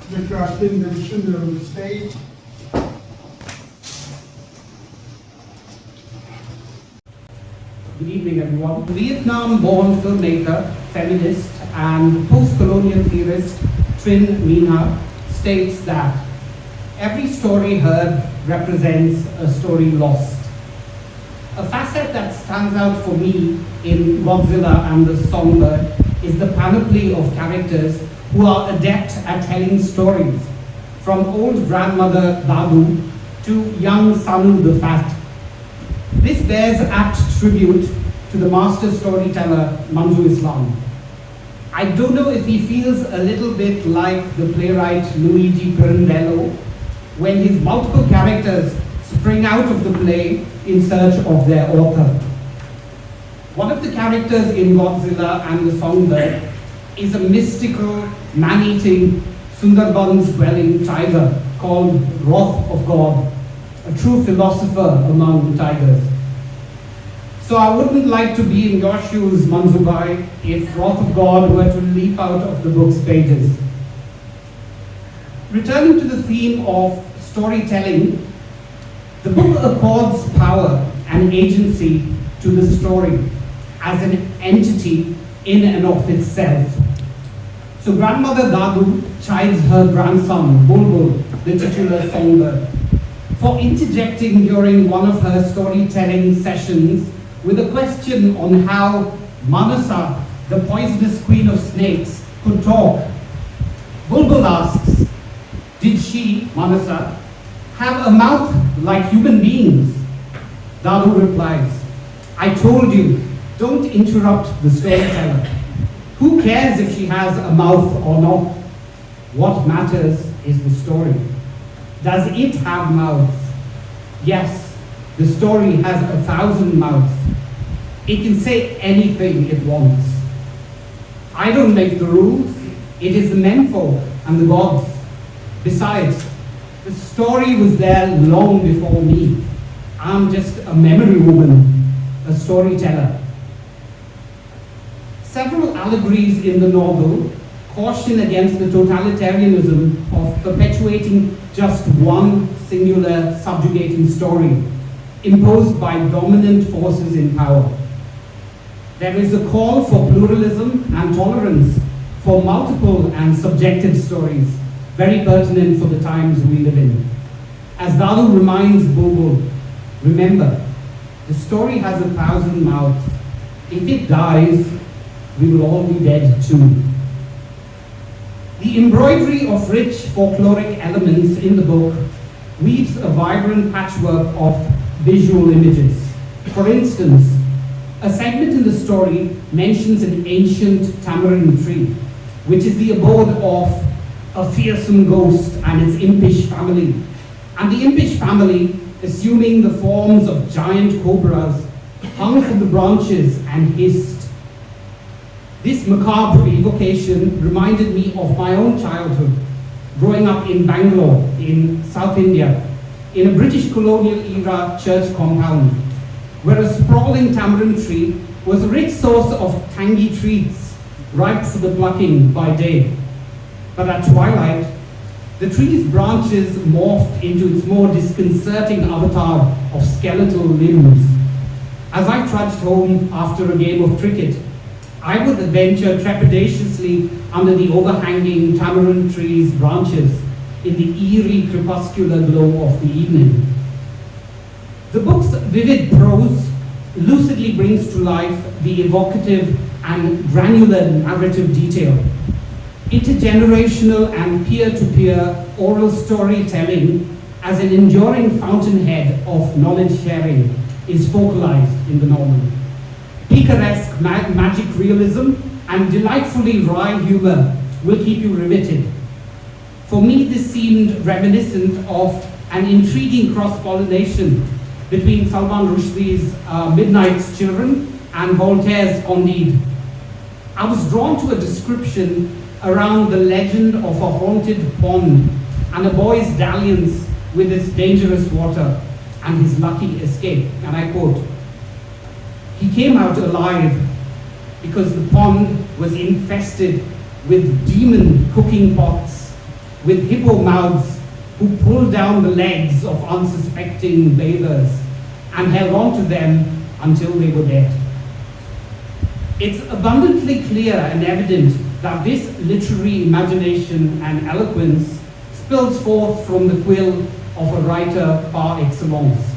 Mr. Ashvin Devasundaram on the stage. Good evening, everyone. Vietnam-born filmmaker, feminist, and post-colonial theorist Trinh Minh states that every story heard represents a story lost. A facet that stands out for me in Godzilla and the Songbird is the panoply of characters who are adept at telling stories, from old grandmother Dadu to young Sanu the Fat. This bears apt tribute to the master storyteller Manzu Islam. I don't know if he feels a little bit like the playwright Luigi Pirandello when his multiple characters spring out of the play in search of their author. One of the characters in Godzilla and the Songbird is a mystical, man-eating, Sundarbans-dwelling tiger called Wrath of God, a true philosopher among tigers. So I wouldn't like to be in your shoes, Manzu, if Wrath of God were to leap out of the book's pages. Returning to the theme of storytelling, the book accords power and agency to the story as an entity in and of itself. So grandmother Dadu chides her grandson, Bulbul, the titular songbird, for interjecting during one of her storytelling sessions with a question on how Manasa, the poisonous queen of snakes, could talk. Bulbul asks, did she, Manasa, have a mouth like human beings? Dadu replies, I told you, don't interrupt the storyteller. Who cares if she has a mouth or not? What matters is the story. Does it have mouths? Yes, the story has 1,000 mouths. It can say anything it wants. I don't make the rules. It is the menfolk and the gods. Besides, the story was there long before me. I'm just a memory woman, a storyteller. Several allegories in the novel caution against the totalitarianism of perpetuating just one singular subjugating story imposed by dominant forces in power. There is a call for pluralism and tolerance for multiple and subjective stories, very pertinent for the times we live in. As Dadu reminds Bulbul, remember, the story has 1,000 mouths. If it dies, we will all be dead too. The embroidery of rich folkloric elements in the book weaves a vibrant patchwork of visual images. For instance, a segment in the story mentions an ancient tamarind tree, which is the abode of a fearsome ghost and its impish family. And the impish family, assuming the forms of giant cobras, hung from the branches and hissed. This macabre evocation reminded me of my own childhood, growing up in Bangalore, in South India, in a British colonial era church compound, where a sprawling tamarind tree was a rich source of tangy treats, ripe for the plucking by day. But at twilight, the tree's branches morphed into its more disconcerting avatar of skeletal limbs. As I trudged home after a game of cricket, I would venture trepidatiously under the overhanging tamarind tree's branches in the eerie crepuscular glow of the evening. The book's vivid prose lucidly brings to life the evocative and granular narrative detail. Intergenerational and peer-to-peer oral storytelling as an enduring fountainhead of knowledge sharing is focalized in the novel. Picaresque magic realism and delightfully wry humor will keep you riveted. For me, this seemed reminiscent of an intriguing cross-pollination between Salman Rushdie's Midnight's Children and Voltaire's Candide. I was drawn to a description around the legend of a haunted pond and a boy's dalliance with its dangerous water and his lucky escape. And I quote, "He came out alive because the pond was infested with demon cooking pots with hippo mouths who pulled down the legs of unsuspecting bathers and held on to them until they were dead. It's abundantly clear and evident that this literary imagination and eloquence spills forth from the quill of a writer par excellence.